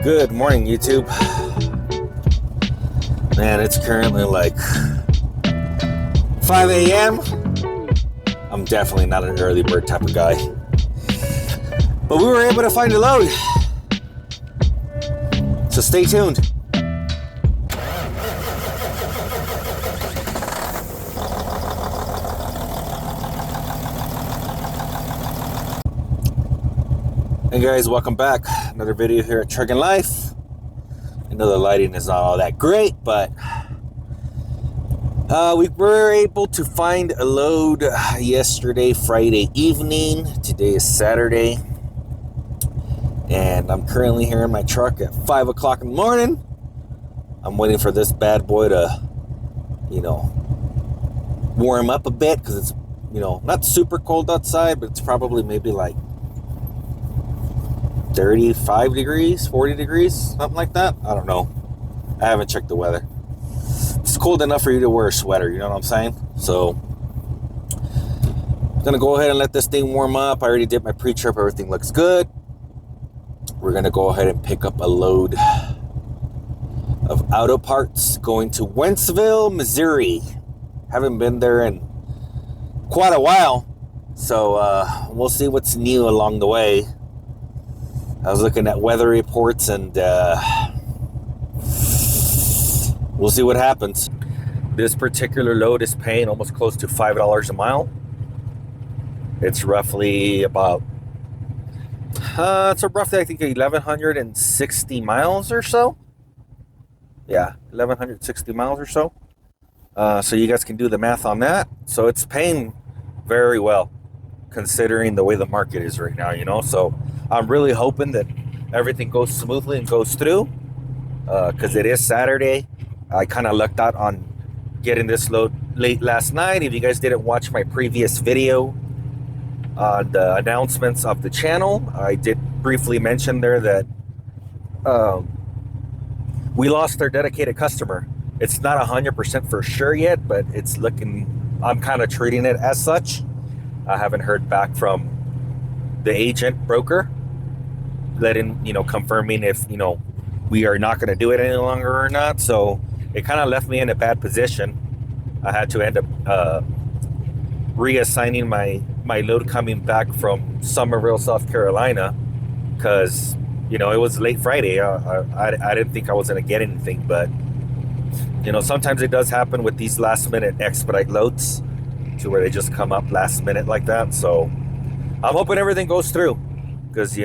Good morning, YouTube. Man, it's currently like 5 a.m. I'm definitely not an early bird type of guy, but we were able to find a load, so stay tuned. Hey guys, welcome back. Another video here at Trucking Life. I know the lighting is not all that great, but we were able to find a load yesterday, Friday evening. Today is Saturday, and I'm currently here in my truck at 5 o'clock in the morning. I'm waiting for this bad boy to, warm up a bit, because it's, not super cold outside, but it's probably maybe like 35 degrees, 40 degrees, something like that. I don't know. I haven't checked the weather. It's cold enough for you to wear a sweater, you know what I'm saying? So, I'm gonna go ahead and let this thing warm up. I already did my pre-trip, everything looks good. We're gonna go ahead and pick up a load of auto parts going to Wentzville, Missouri. Haven't been there in quite a while, so we'll see what's new along the way. I was looking at weather reports, and we'll see what happens. This particular load is paying almost close to $5 a mile. It's roughly about, I think 1,160 miles or so. Yeah, 1,160 miles or so. So you guys can do the math on that. So it's paying very well, considering the way the market is right now, so I'm really hoping that everything goes smoothly and goes through, because it is Saturday. I kind of lucked out on getting this load late last night. If you guys didn't watch my previous video on the announcements of the channel, I did briefly mention there that we lost our dedicated customer. It's not 100% for sure yet, but it's looking, I'm kind of treating it as such. I haven't heard back from the agent broker, confirming if, we are not going to do it any longer or not. So it kind of left me in a bad position. I had to end up reassigning my load coming back from Summerville, South Carolina, because, it was late Friday. I didn't think I was going to get anything, but, sometimes it does happen with these last minute expedite loads, to where they just come up last minute like that. So I'm hoping everything goes through, because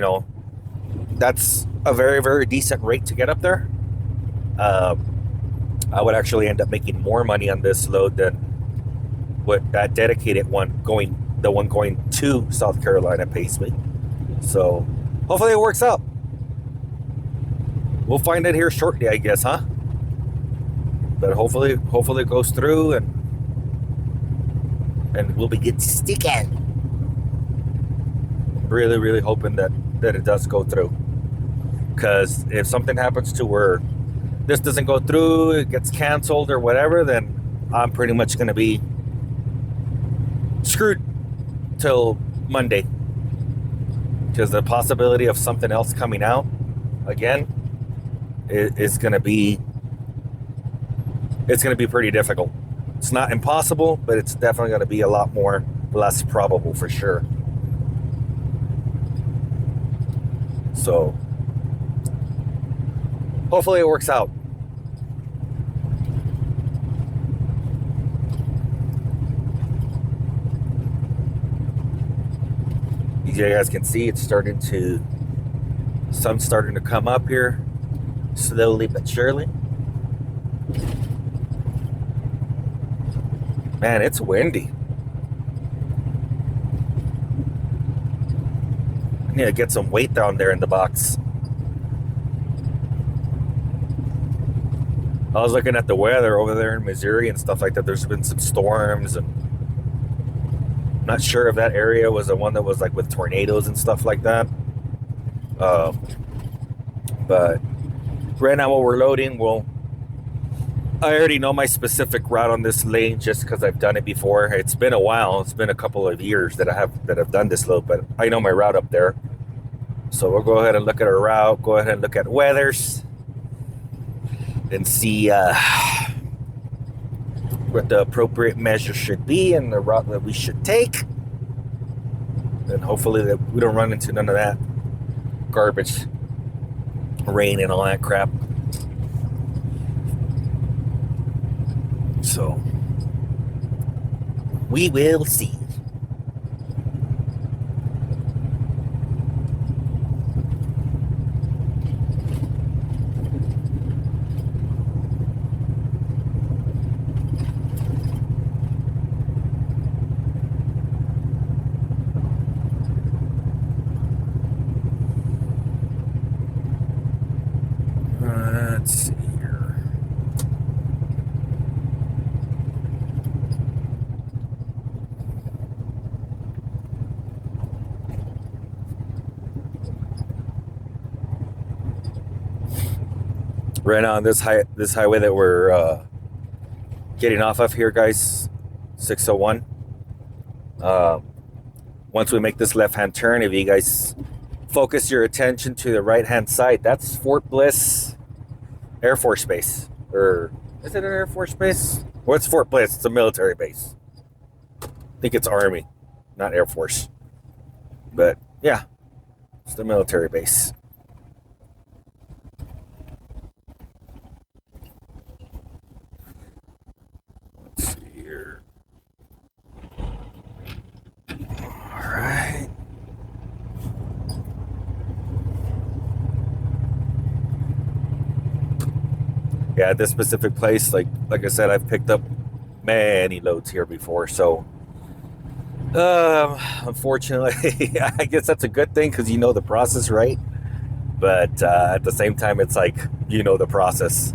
that's a very, very decent rate to get up there. I would actually end up making more money on this load than what that dedicated one going to South Carolina pays me. So hopefully it works out. We'll find it here shortly, I guess, huh? But hopefully it goes through, and we'll be good sticking. Really, really hoping that it does go through. Because if something happens to where this doesn't go through, it gets canceled or whatever, then I'm pretty much going to be screwed till Monday. Because the possibility of something else coming out again is going to be, it's going to be pretty difficult. It's not impossible, but it's definitely going to be a lot less probable for sure. So hopefully it works out. As you guys can see, it's sun's starting to come up here, slowly but surely. Man, it's windy. I need to get some weight down there in the box. I was looking at the weather over there in Missouri and stuff like that. There's been some storms, and I'm not sure if that area was the one that was like with tornadoes and stuff like that. But right now while we're loading, I already know my specific route on this lane just because I've done it before. It's been a while. It's been a couple of years that I've done this load, but I know my route up there. So we'll go ahead and look at our route, go ahead and look at weathers, and see what the appropriate measure should be and the route that we should take. And hopefully that we don't run into none of that garbage, rain and all that crap. So we will see. Let's see here. Right now on this highway that we're getting off of here, guys, 601. Once we make this left-hand turn, if you guys focus your attention to the right-hand side, that's Fort Bliss Air Force Base. Or is it an Air Force Base? What's Fort Bliss? It's a military base. I think it's Army, not Air Force. But yeah, it's the military base. Let's see here. All right. Yeah, this specific place, like I said, I've picked up many loads here before, so unfortunately, I guess that's a good thing because you know the process, right? But at the same time, it's like you know the process.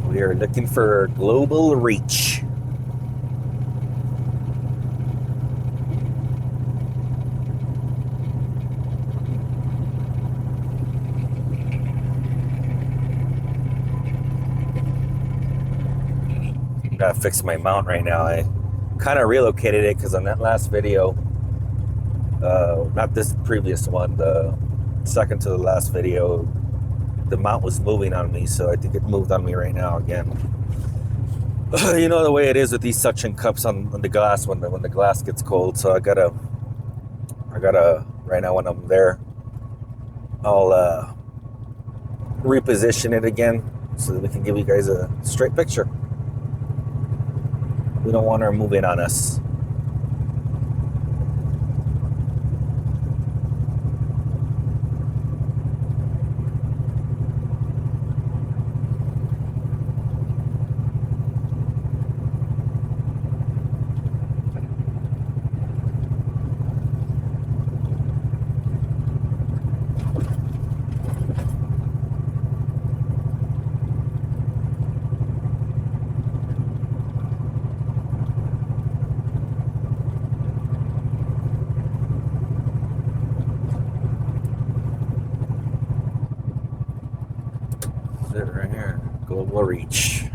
We are looking for global reach. Gotta fix my mount right now. I kind of relocated it because on that last video, not this previous one, the second to the last video, the mount was moving on me, so I think it moved on me right now again. You know the way it is with these suction cups on the glass when the glass gets cold. So I gotta right now when I'm there, I'll reposition it again so that we can give you guys a straight picture. We don't want her moving on us. It right here, global reach.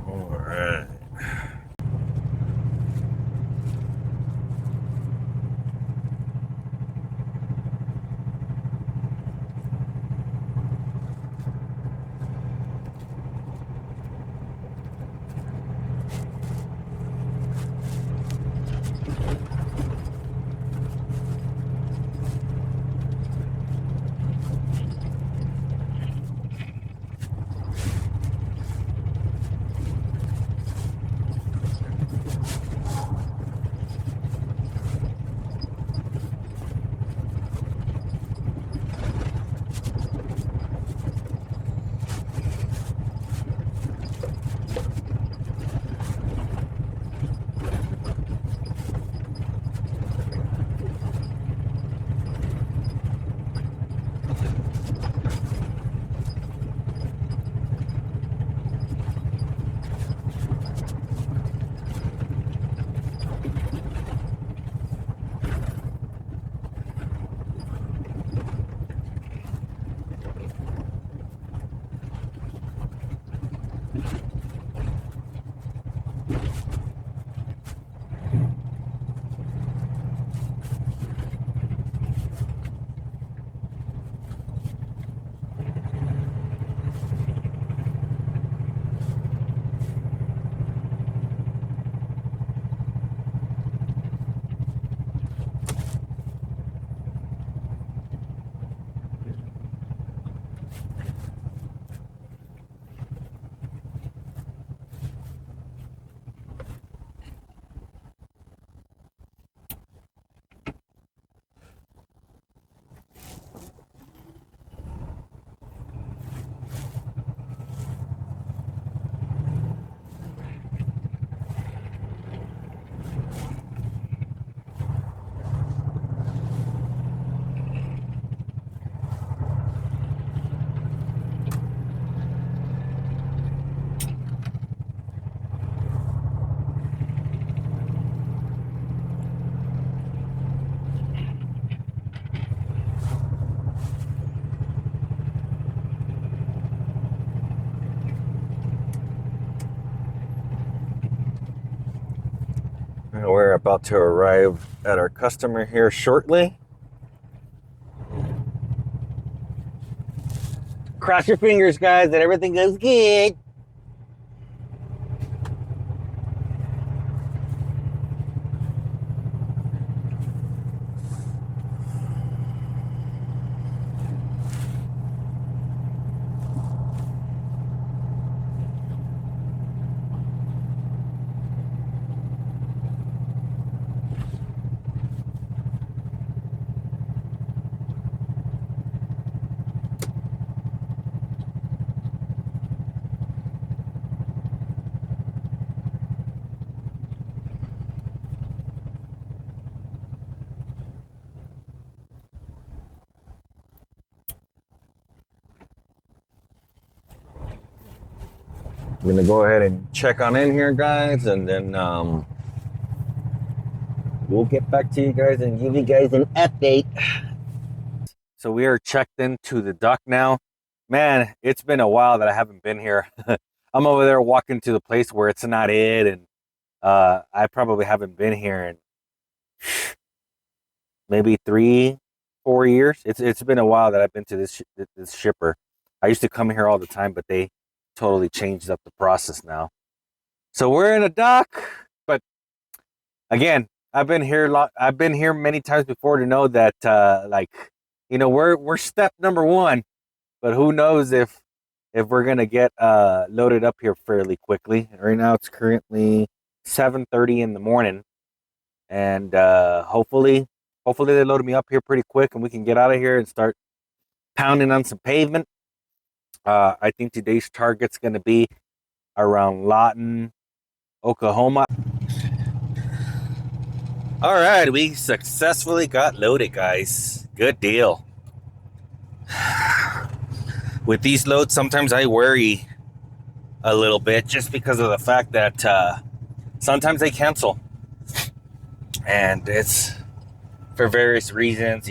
All right. We're about to arrive at our customer here shortly. Cross your fingers, guys, that everything goes good. I'm gonna go ahead and check on in here, guys, and then we'll get back to you guys and give you guys an update. So we are checked into the dock now. Man, it's been a while that I haven't been here. I'm over there walking to the place where it's not it, and I probably haven't been here in maybe 3-4 years. It's been a while that I've been to this shipper. I used to come here all the time, but they totally changed up the process now. So we're in a dock, but again, I've been here many times before to know that we're step number 1, but who knows if we're gonna get loaded up here fairly quickly. Right now it's currently 7:30 in the morning, and hopefully they load me up here pretty quick and we can get out of here and start pounding on some pavement. I think today's target's going to be around Lawton, Oklahoma. All right, we successfully got loaded, guys. Good deal. With these loads, sometimes I worry a little bit just because of the fact that sometimes they cancel. And it's for various reasons,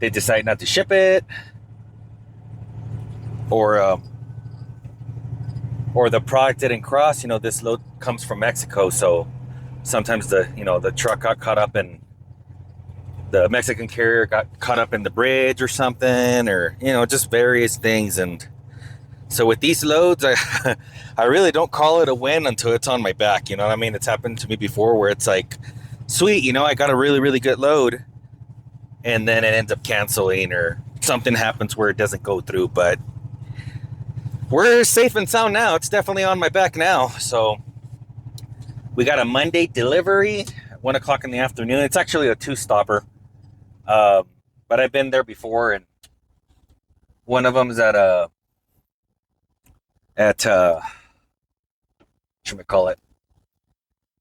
they decide not to ship it, or the product didn't cross. This load comes from Mexico, so sometimes the truck got caught up in the Mexican carrier, got caught up in the bridge or something, or just various things. And so with these loads, I really don't call it a win until it's on my back. You know what I mean? It's happened to me before where it's like, sweet, I got a really, really good load, and then it ends up canceling or something happens where it doesn't go through. But we're safe and sound now. It's definitely on my back now. So we got a Monday delivery at 1 o'clock in the afternoon. It's actually a 2-stopper. But I've been there before, and one of them is at a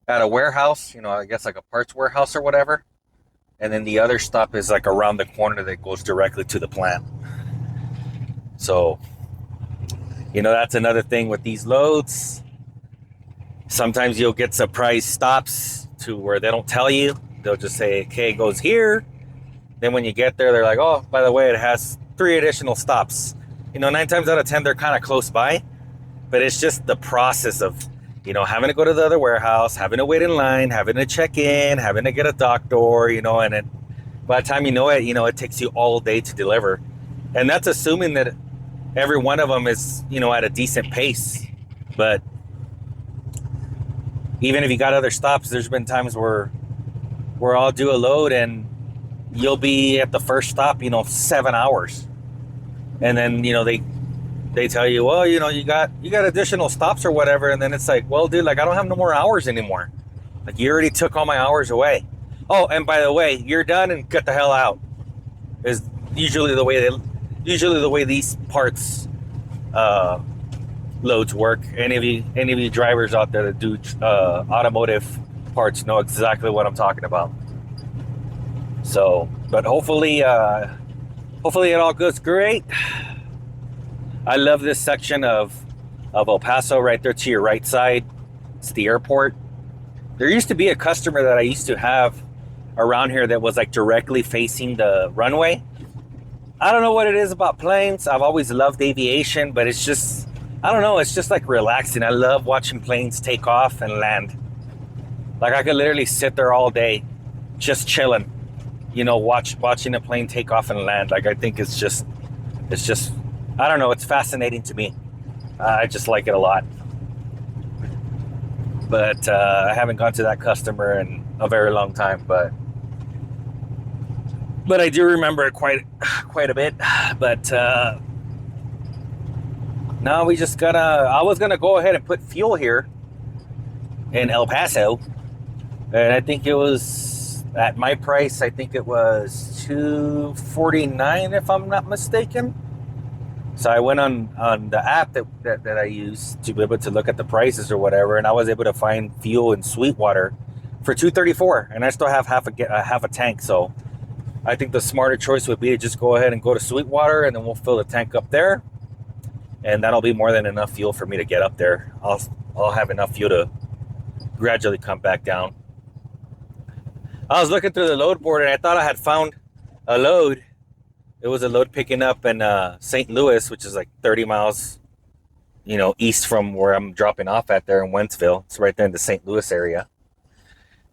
warehouse, I guess like a parts warehouse or whatever. And then the other stop is like around the corner that goes directly to the plant. So, that's another thing with these loads. Sometimes you'll get surprise stops to where they don't tell you. They'll just say, okay, it goes here. Then when you get there, they're like, oh, by the way, it has 3 additional stops. 9 times out of 10, they're kind of close by. But it's just the process of, having to go to the other warehouse, having to wait in line, having to check in, having to get a dock door, and it, by the time it takes you all day to deliver. And that's assuming that every one of them is, at a decent pace. But even if you got other stops, there's been times where I'll do a load and you'll be at the first stop, 7 hours. And then, they tell you, well, you got additional stops or whatever. And then it's like, well, dude, I don't have no more hours anymore. You already took all my hours away. Oh, and by the way, you're done and get the hell out. Is usually the way these parts loads work. Any of you drivers out there that do automotive parts know exactly what I'm talking about. So, but hopefully it all goes great. I love this section of El Paso right there to your right side. It's the airport. There used to be a customer that I used to have around here that was directly facing the runway. I don't know what it is about planes. I've always loved aviation, but it's just, I don't know, it's just relaxing. I love watching planes take off and land. Like I could literally sit there all day, just chilling, watching a plane take off and land. Like I think it's just, I don't know, it's fascinating to me. I just like it a lot. But I haven't gone to that customer in a very long time. But I do remember it quite a bit. But no, we just gotta. I was gonna go ahead and put fuel here in El Paso, and I think it was at my price. I think it was $2.49 if I'm not mistaken. So I went on the app that I use to be able to look at the prices or whatever, and I was able to find fuel in Sweetwater for $2.34, and I still have half a tank. So I think the smarter choice would be to just go ahead and go to Sweetwater, and then we'll fill the tank up there, and that'll be more than enough fuel for me to get up there. I'll have enough fuel to gradually come back down. I was looking through the load board, and I thought I had found a load. It was a load picking up in St. Louis, which is like 30 miles, east from where I'm dropping off at there in Wentzville. It's right there in the St. Louis area.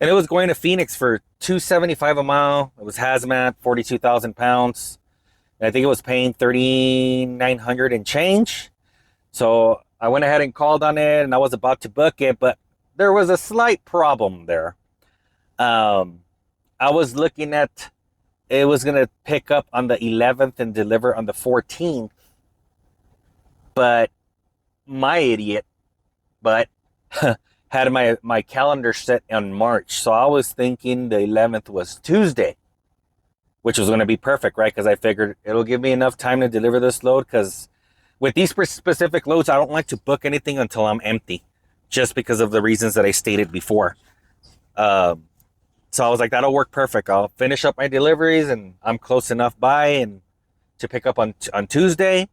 And it was going to Phoenix for $2.75 a mile. It was hazmat, 42,000 pounds. And I think it was paying $3,900 and change. So I went ahead and called on it, and I was about to book it, but there was a slight problem there. I was looking at, it was going to pick up on the 11th and deliver on the 14th. But my idiot had my calendar set on March. So I was thinking the 11th was Tuesday, which was going to be perfect, right? Because I figured it'll give me enough time to deliver this load. Because with these specific loads, I don't like to book anything until I'm empty, just because of the reasons that I stated before. So I was like, that'll work perfect. I'll finish up my deliveries, and I'm close enough by and to pick up on Tuesday.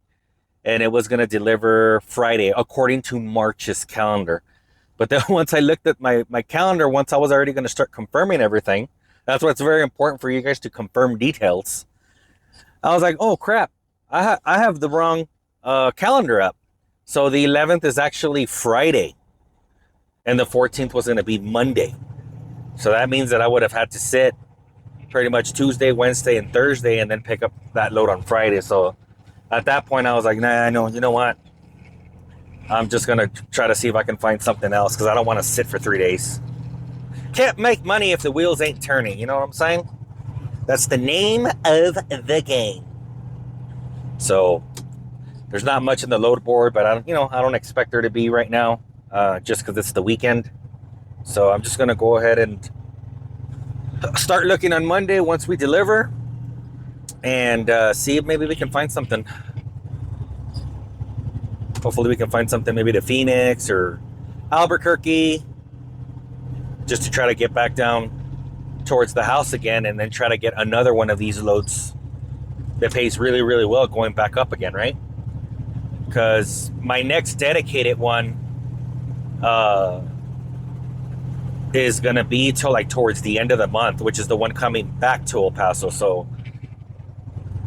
And it was going to deliver Friday, according to March's calendar. But then once I looked at my calendar, once I was already going to start confirming everything, that's why it's very important for you guys to confirm details. I was like, oh, crap. I have the wrong calendar up. So the 11th is actually Friday, and the 14th was going to be Monday. So that means that I would have had to sit pretty much Tuesday, Wednesday, and Thursday, and then pick up that load on Friday. So at that point, I was like, nah, no, you know what? I'm just going to try to see if I can find something else, because I don't want to sit for 3 days. Can't make money if the wheels ain't turning. You know what I'm saying? That's the name of the game. So there's not much in the load board, but I don't expect there to be right now, just because it's the weekend. So I'm just going to go ahead and start looking on Monday once we deliver, and see if maybe we can find something. Hopefully we can find something maybe to Phoenix or Albuquerque, just to try to get back down towards the house again, and then try to get another one of these loads that pays really, really well going back up again, right? Because my next dedicated one is going to be till like towards the end of the month, which is the one coming back to El Paso. So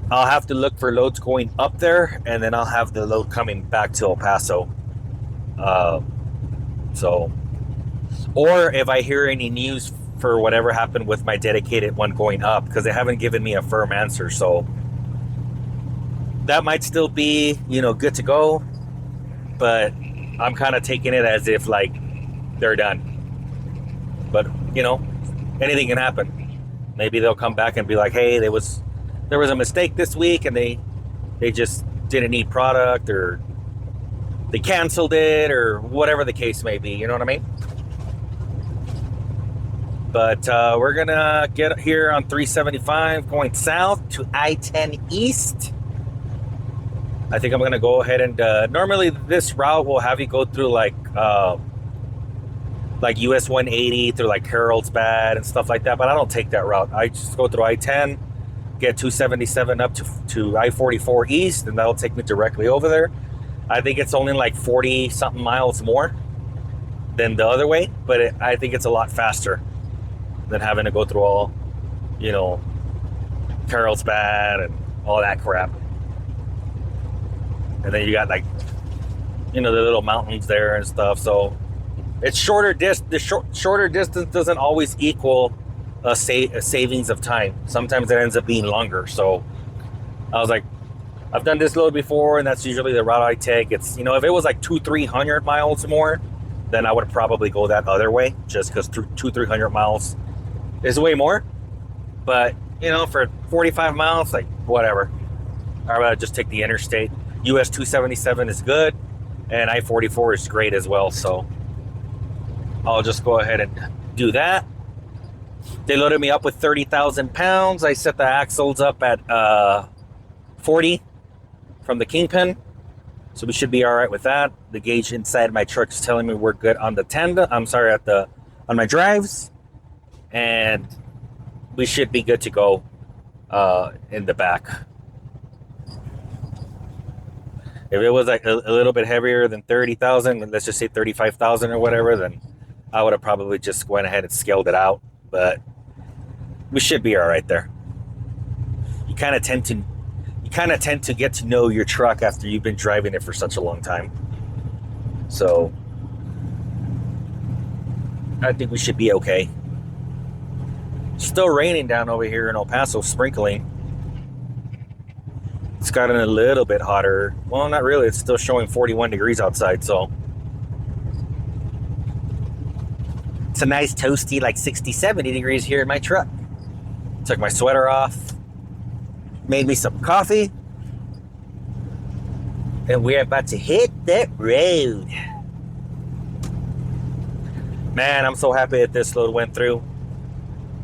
I'll have to look for loads going up there, and then I'll have the load coming back to El Paso. Or if I hear any news for whatever happened with my dedicated one going up, because they haven't given me a firm answer. So that might still be, good to go, but I'm kind of taking it as if like they're done. But anything can happen. Maybe they'll come back and be like, hey, there was a mistake this week, and they just didn't need product, or they canceled it, or whatever the case may be. You know what I mean? But we're gonna get here on 375 going south to I-10 East. I think I'm gonna go ahead and normally this route will have you go through like US 180 through like Carrollsbad and stuff like that, but I don't take that route. I just go through I-10, get 277 up to I-44 East, and that'll take me directly over there. I think it's only like 40 something miles more than the other way, but I think it's a lot faster than having to go through all, Carrollsbad and all that crap. And then you got like, the little mountains there and stuff. So It's shorter distance doesn't always equal a savings of time. Sometimes it ends up being longer. So I was like, I've done this load before, and that's usually the route I take. It's, if it was like 200-300 miles more, then I would probably go that other way, just because 200-300 miles is way more. But for 45 miles, like whatever, I'd rather just take the interstate. US 277 is good, and I-44 is great as well. So I'll just go ahead and do that. They loaded me up with 30,000 pounds. I set the axles up at 40 from the kingpin, so we should be all right with that. The gauge inside my truck is telling me we're good on the tandem. I'm sorry, on my drives, and we should be good to go in the back. If it was like a little bit heavier than 30,000, let's just say 35,000 or whatever, then I would have probably just went ahead and scaled it out. But we should be all right there. You kind of tend to get to know your truck after you've been driving it for such a long time. So I think we should be okay. Still raining down over here in El Paso, sprinkling. It's gotten a little bit hotter. Well, not really. It's still showing 41 degrees outside, so it's a nice toasty, like 60, 70 degrees here in my truck. Took my sweater off, made me some coffee, and we're about to hit that road. Man, I'm so happy that this load went through.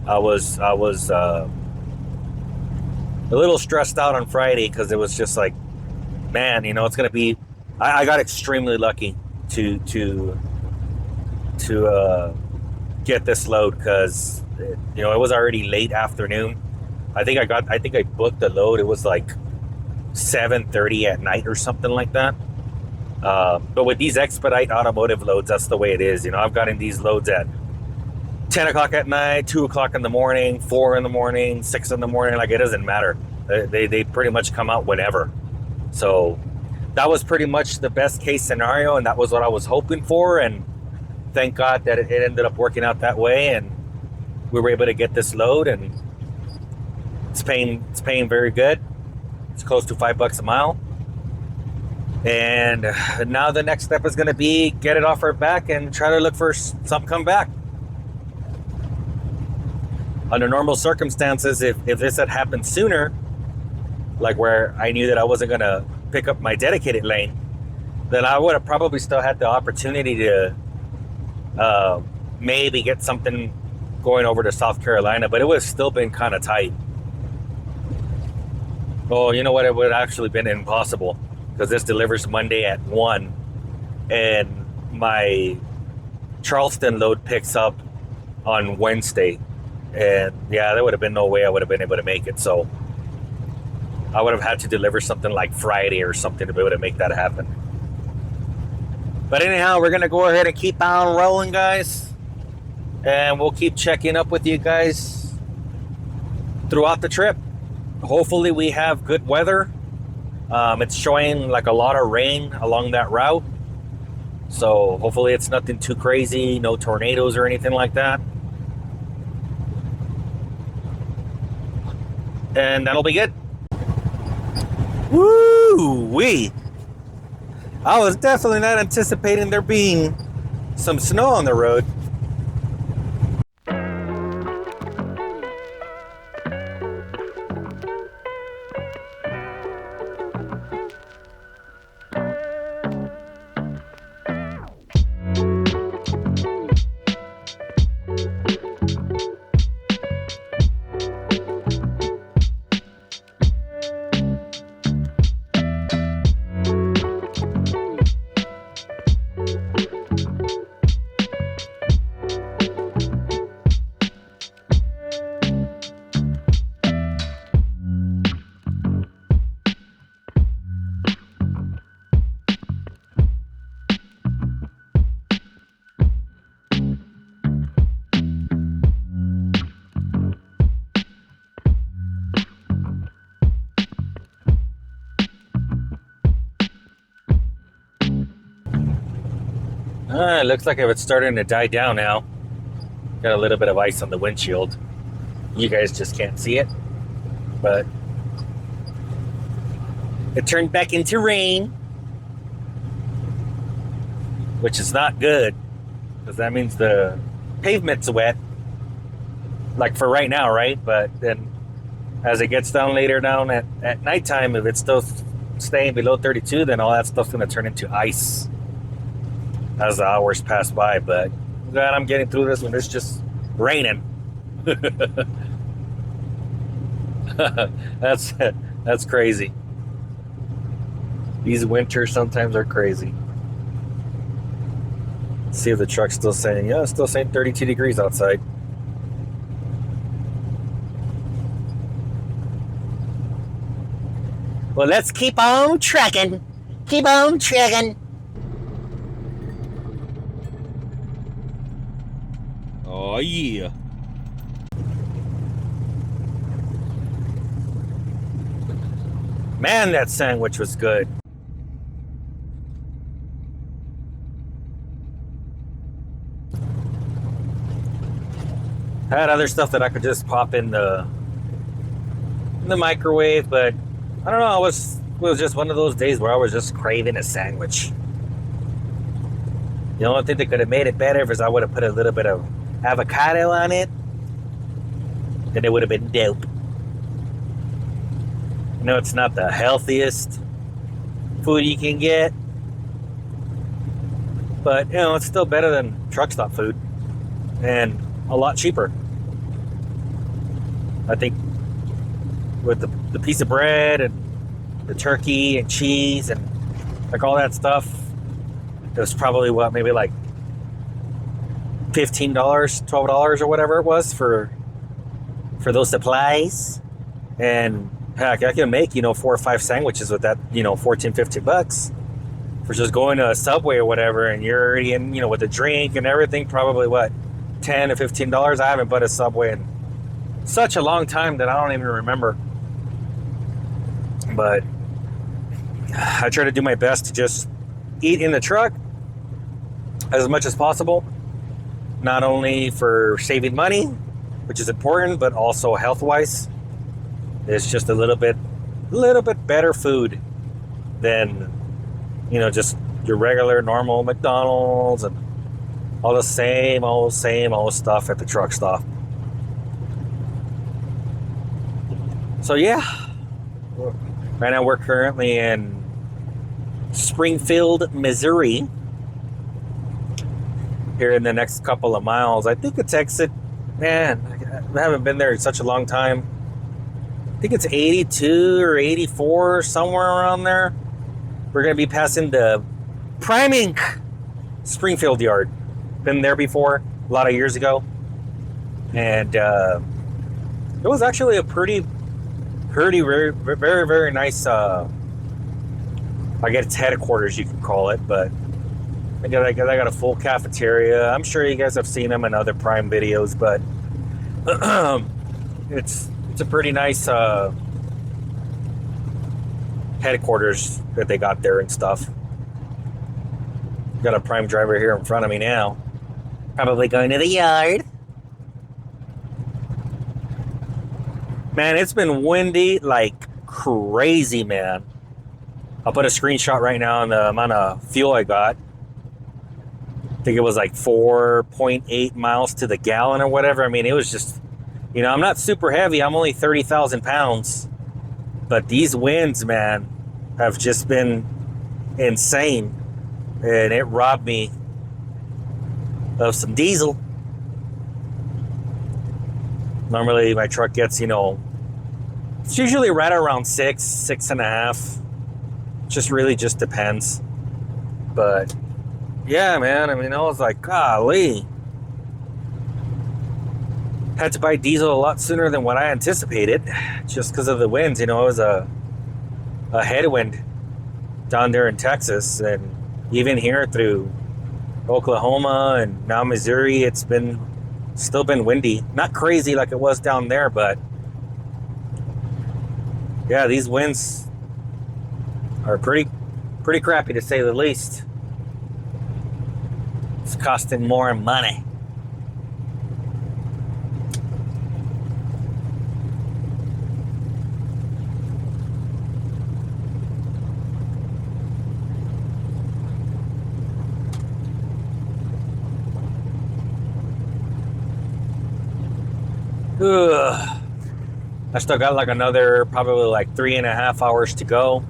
I was a little stressed out on Friday because it was just like, man, it's gonna be. I got extremely lucky to get this load because it was already late afternoon. I think I booked the load. It was like 7:30 at night or something like that. But with these expedite automotive loads, that's the way it is. I've gotten these loads at 10 o'clock at night, 2 o'clock in the morning, 4 in the morning, 6 in the morning. Like, it doesn't matter. They pretty much come out whenever. So that was pretty much the best case scenario, and that was what I was hoping for. And thank God that it ended up working out that way, and we were able to get this load, and it's paying very good. It's close to $5 a mile. And now the next step is going to be get it off our back and try to look for something come back. Under normal circumstances, if this had happened sooner, like where I knew that I wasn't going to pick up my dedicated lane, then I would have probably still had the opportunity to maybe get something going over to South Carolina, but it would have still been kind of tight. Well, you know what? It would have actually been impossible because this delivers Monday at 1, and my Charleston load picks up on Wednesday. And yeah, there would have been no way I would have been able to make it. So I would have had to deliver something like Friday or something to be able to make that happen. But anyhow, we're going to go ahead and keep on rolling, guys. And we'll keep checking up with you guys throughout the trip. Hopefully we have good weather. It's showing like a lot of rain along that route. So hopefully it's nothing too crazy, no tornadoes or anything like that. And that'll be good. Woo-wee! I was definitely not anticipating there being some snow on the road. It looks like it's starting to die down now. Got a little bit of ice on the windshield. You guys just can't see it, but it turned back into rain, which is not good because that means the pavement's wet, like for right now, right? But then as it gets down later down at nighttime, if it's still staying below 32, then all that stuff's going to turn into ice as the hours pass by. But glad I'm getting through this when it's just raining. That's crazy. These winters sometimes are crazy. Let's see if the truck's still saying, yeah, it's still saying 32 degrees outside. Well, let's keep on trucking. Keep on trucking. Oh, yeah. Man, that sandwich was good. I had other stuff that I could just pop in the microwave, but I don't know. It was just one of those days where I was just craving a sandwich. The only thing that could have made it better is I would have put a little bit of avocado on it. Then it would have been dope. I know it's not the healthiest food you can get, but you know, it's still better than truck stop food and a lot cheaper. I think with the piece of bread and the turkey and cheese and like all that stuff, it was probably maybe like $15, $12 or whatever it was for those supplies. And heck, I can make, 4 or 5 sandwiches with that, $14-15 for just going to a Subway or whatever, and you're already in, with a drink and everything, probably what, $10 to $15. I haven't bought a Subway in such a long time that I don't even remember. But I try to do my best to just eat in the truck as much as possible, not only for saving money, which is important, but also health-wise. It's just a little bit better food than, just your regular normal McDonald's and all the same old stuff at the truck stop. So yeah, right now we're currently in Springfield, Missouri. Here in the next couple of miles, I think it's exit. Man, I haven't been there in such a long time. I think it's 82 or 84, somewhere around there. We're going to be passing the Prime Inc. Springfield yard. Been there before, a lot of years ago. And it was actually a pretty very, very, very nice, I guess it's headquarters, you could call it. But I got a full cafeteria. I'm sure you guys have seen them in other Prime videos, but it's a pretty nice headquarters that they got there and stuff. Got a Prime driver here in front of me now. Probably going to the yard. Man, it's been windy like crazy, man. I'll put a screenshot right now on the amount of fuel I got. I think it was like 4.8 miles to the gallon or whatever. I mean, it was just, I'm not super heavy. I'm only 30,000 pounds. But these winds, man, have just been insane. And it robbed me of some diesel. Normally my truck gets, it's usually right around 6.5. Just really just depends. But yeah, man, I mean, I was like, golly. Had to buy diesel a lot sooner than what I anticipated, just because of the winds. It was a headwind down there in Texas, and even here through Oklahoma and now Missouri, it's still been windy. Not crazy like it was down there, but yeah, these winds are pretty crappy to say the least. costing more money. Ugh. I still got like another probably like 3.5 hours to go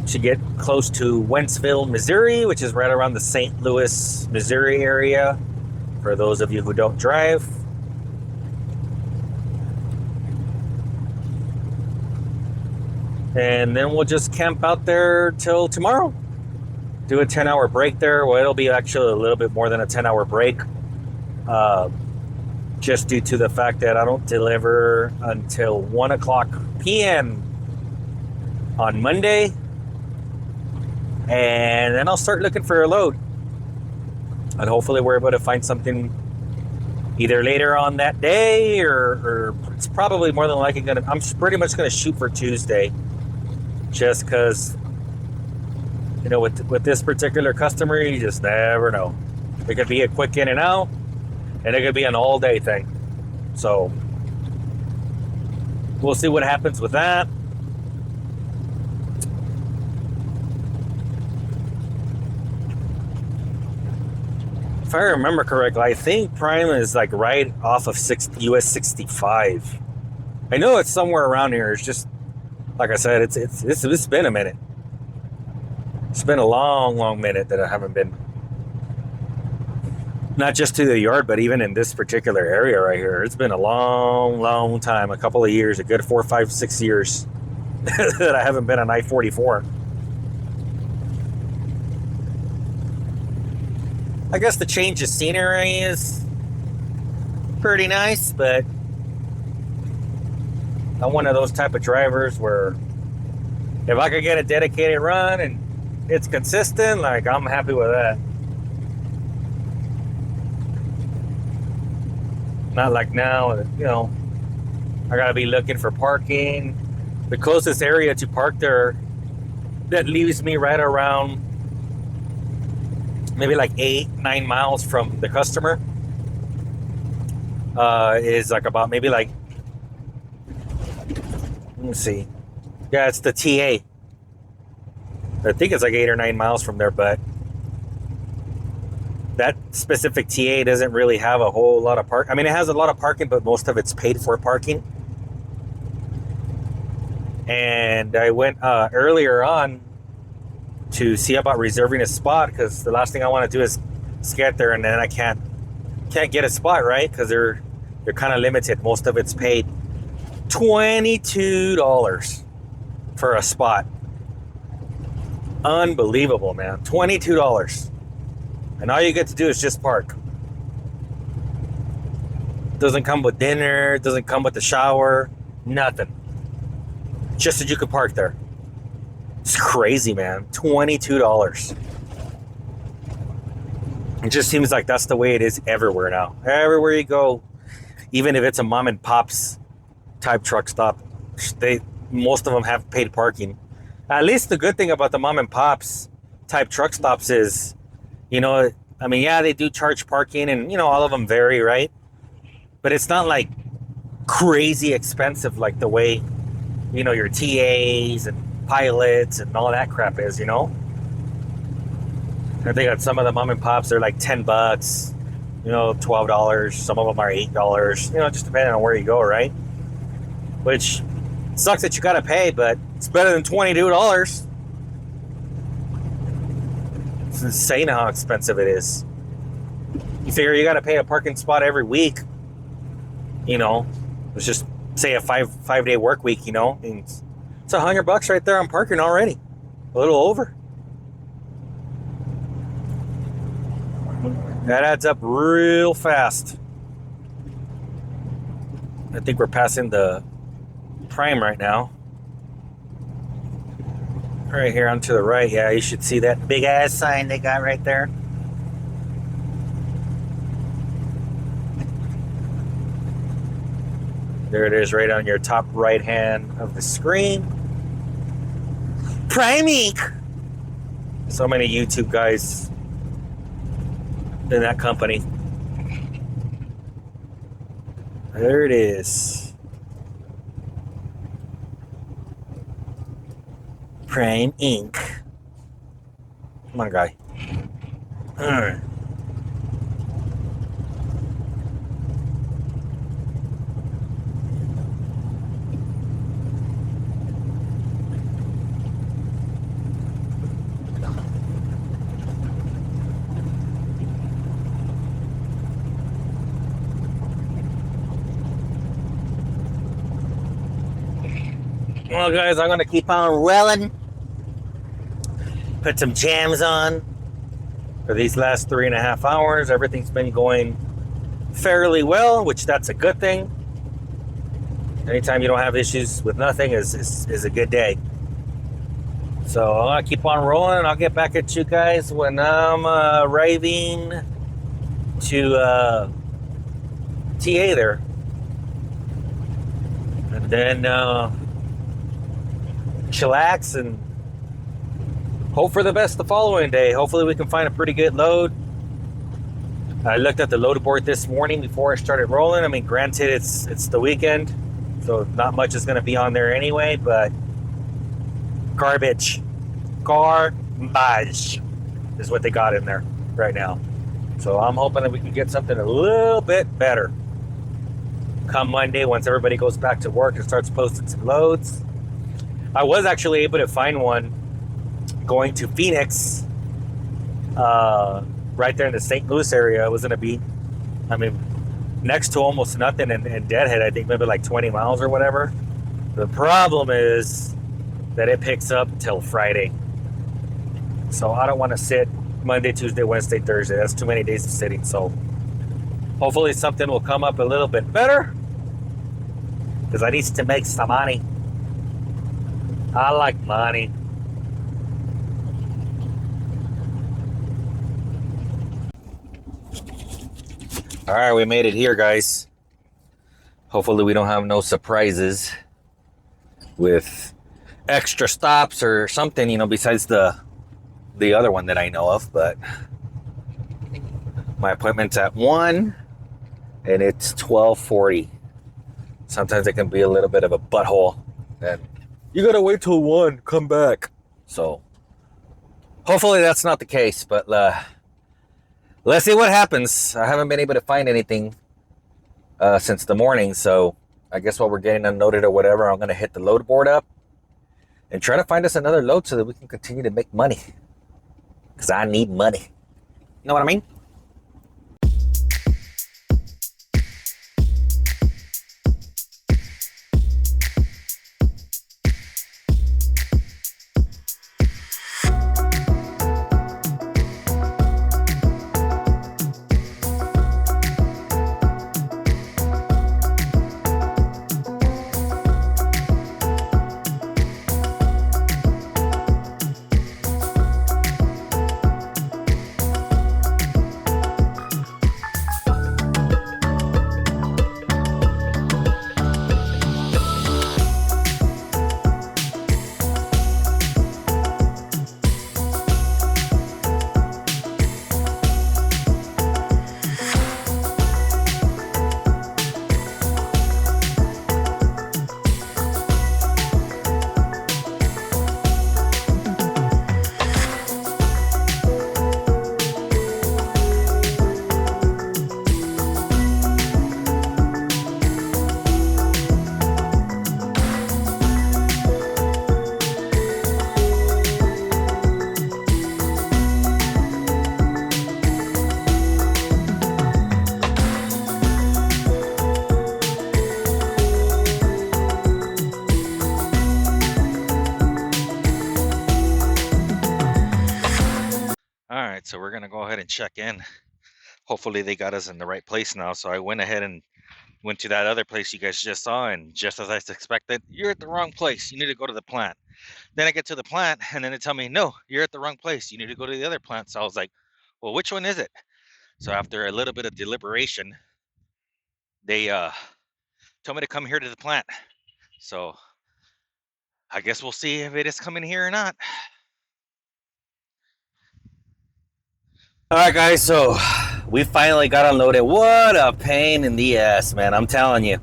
to get close to Wentzville, Missouri, which is right around the St. Louis, Missouri area, for those of you who don't drive. And then we'll just camp out there till tomorrow. Do a 10-hour break there. Well, it'll be actually a little bit more than a 10-hour break. Just due to the fact that I don't deliver until 1 o'clock p.m. on Monday. And then I'll start looking for a load. And hopefully we're able to find something either later on that day or it's probably more than likely I'm pretty much going to shoot for Tuesday. Just because, you know, with this particular customer, you just never know. It could be a quick in and out, and it could be an all-day thing. So we'll see what happens with that. If I remember correctly, I think Prime is like right off of US 65. I know it's somewhere around here. It's just, like I said, it's been a minute. It's been a long minute that I haven't been. Not just to the yard, but even in this particular area right here. It's been a long time. A couple of years, a good 4, 5, 6 years that I haven't been on I-44. I guess the change of scenery is pretty nice, but I'm one of those type of drivers where if I could get a dedicated run and it's consistent, like, I'm happy with that. Not like now, you know, I gotta be looking for parking. The closest area to park there that leaves me right around maybe like 8-9 miles from the customer is like about maybe like, let me see. Yeah, it's the TA. I think it's like 8 or 9 miles from there, but that specific TA doesn't really have a whole lot of park. I mean, it has a lot of parking, but most of it's paid for parking. And I went earlier on to see about reserving a spot, because the last thing I want to do is get there and then I can't get a spot, right? Because they're kind of limited. Most of it's paid. $22 for a spot. Unbelievable, man. $22. And all you get to do is just park. Doesn't come with dinner, doesn't come with the shower, nothing. Just that you could park there. It's crazy, man. $22. It just seems like that's the way it is everywhere now. Everywhere you go, even if it's a mom and pop's type truck stop, most of them have paid parking. At least the good thing about the mom and pops type truck stops is, you know, I mean, yeah, they do charge parking and, you know, all of them vary, right? But it's not like crazy expensive like the way, you know, your TAs and pilots and all that crap is, you know? I think at some of the mom and pops, they're like $10, you know, $12. Some of them are $8, you know, just depending on where you go, right? Which sucks that you got to pay, but it's better than $22. It's insane how expensive it is. You figure you got to pay a parking spot every week, you know, let's just say a five-day work week, you know, and it's $100 right there on parking already. A little over. That adds up real fast. I think we're passing the Prime right now. Right here on to the right. Yeah, you should see that big ass sign they got right there. There it is, right on your top right hand of the screen. Prime Inc. So many YouTube guys in that company. There it is. Prime Ink. Come on, guy. All right. Well, guys, I'm gonna keep on rolling. Put some jams on for these last 3.5 hours. Everything's been going fairly well, which that's a good thing. Anytime you don't have issues with nothing is a good day. So I'm gonna keep on rolling, and I'll get back at you guys when I'm arriving to TA there, and then chillax and hope for the best the following day. Hopefully we can find a pretty good load. I looked at the load board this morning before I started rolling. I mean, granted, it's the weekend, so not much is going to be on there anyway, but garbage is what they got in there right now. So I'm hoping that we can get something a little bit better come Monday once everybody goes back to work and starts posting some loads. I was actually able to find one going to Phoenix, right there in the St. Louis area. It was going to be, I mean, next to almost nothing, and Deadhead, I think maybe like 20 miles or whatever. The problem is that it picks up till Friday. So I don't want to sit Monday, Tuesday, Wednesday, Thursday. That's too many days of sitting. So hopefully something will come up a little bit better, because I need to make some money. I like money. All right, we made it here, guys. Hopefully we don't have no surprises with extra stops or something, besides the other one that I know of. But my appointment's at 1 and it's 12:40. Sometimes it can be a little bit of a butthole, and you gotta wait till 1, come back. So hopefully that's not the case, but let's see what happens. I haven't been able to find anything since the morning, so I guess while we're getting unloaded or whatever, I'm gonna hit the load board up and try to find us another load so that we can continue to make money, because I need money. You know what I mean? All right, so we're gonna go ahead and check in. Hopefully they got us in the right place now. So I went ahead and went to that other place you guys just saw, and just as I suspected, you're at the wrong place. You need to go to the plant. Then I get to the plant, and then they tell me, no, you're at the wrong place. You need to go to the other plant. So I was like, well, which one is it? So after a little bit of deliberation, they told me to come here to the plant. So I guess we'll see if it is coming here or not. All right, guys, so we finally got unloaded. What a pain in the ass, man. I'm telling you.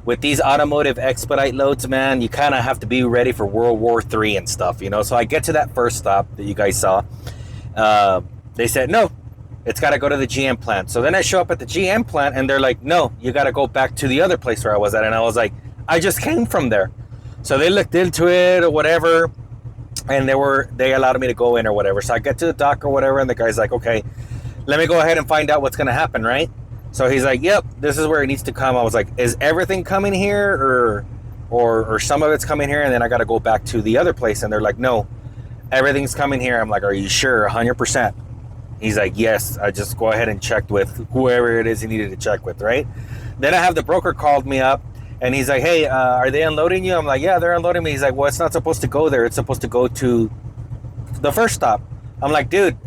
With these automotive expedite loads, man, you kind of have to be ready for World War III and stuff, you know? So I get to that first stop that you guys saw. They said, no, it's got to go to the GM plant. So then I show up at the GM plant, and they're like, no, you got to go back to the other place where I was at. And I was like, I just came from there. So they looked into it or whatever, and they allowed me to go in or whatever. So I get to the dock or whatever, and the guy's like, okay, let me go ahead and find out what's going to happen, right? So he's like, yep, this is where it needs to come. I was like, is everything coming here or some of it's coming here and then I got to go back to the other place? And they're like, no, everything's coming here. I'm like, are you sure? 100%. He's like, yes, I just go ahead and checked with whoever it is he needed to check with, right? Then I have the broker called me up and he's like, hey, are they unloading you? I'm like, yeah, they're unloading me. He's like, well, it's not supposed to go there. It's supposed to go to the first stop. I'm like, dude,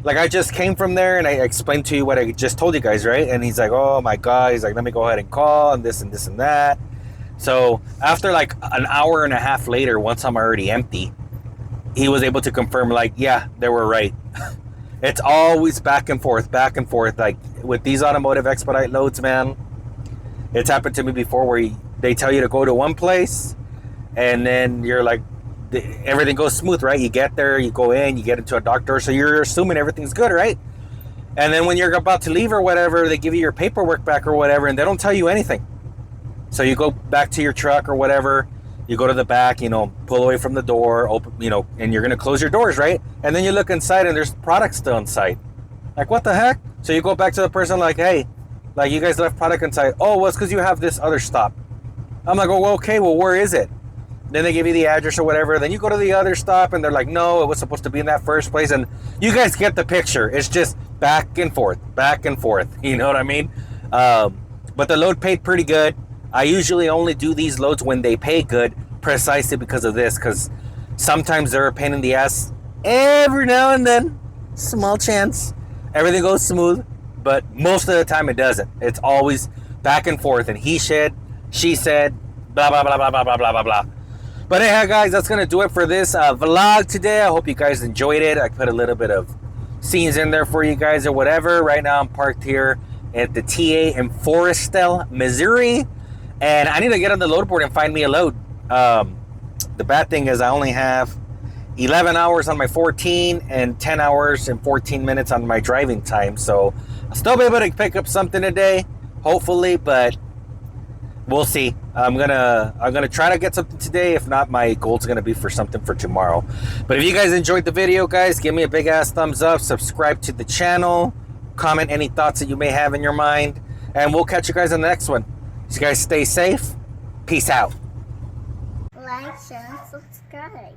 like I just came from there and I explained to you what I just told you guys, right? And he's like, oh my God. He's like, let me go ahead and call and this and this and that. So after like an hour and a half later, once I'm already empty, he was able to confirm like, yeah, they were right. It's always back and forth. Like with these automotive expedite loads, man, it's happened to me before where they tell you to go to one place and then you're like, everything goes smooth, right? You get there, you go in, you get into a dock door, so you're assuming everything's good, right? And then when you're about to leave or whatever, they give you your paperwork back or whatever, and they don't tell you anything. So you go back to your truck or whatever, you go to the back, you know, pull away from the door, open, you know, and you're going to close your doors, right? And then you look inside and there's product still inside. Like, what the heck? So you go back to the person like, hey, like you guys left product inside. Oh, well, it's because you have this other stop. I'm like, oh, well, okay, well, where is it? Then they give you the address or whatever. Then you go to the other stop and they're like, no, it was supposed to be in that first place. And you guys get the picture. It's just back and forth. You know what I mean? But the load paid pretty good. I usually only do these loads when they pay good, precisely because of this. Because sometimes they're a pain in the ass. Every now and then, small chance, everything goes smooth. But most of the time it doesn't. It's always back and forth. And he said, she said, blah, blah, blah, blah, blah, blah, blah, blah, blah. But hey, guys, that's going to do it for this vlog today. I hope you guys enjoyed it. I put a little bit of scenes in there for you guys or whatever. Right now, I'm parked here at the TA in Forrestal, Missouri. And I need to get on the load board and find me a load. The bad thing is I only have 11 hours on my 14 and 10 hours and 14 minutes on my driving time. So I'll still be able to pick up something today, hopefully, but we'll see. I'm gonna try to get something today. If not, my goal's gonna be for something for tomorrow. But if you guys enjoyed the video, guys, give me a big ass thumbs up. Subscribe to the channel. Comment any thoughts that you may have in your mind, and we'll catch you guys on the next one. You guys stay safe. Peace out. Like, share, and subscribe.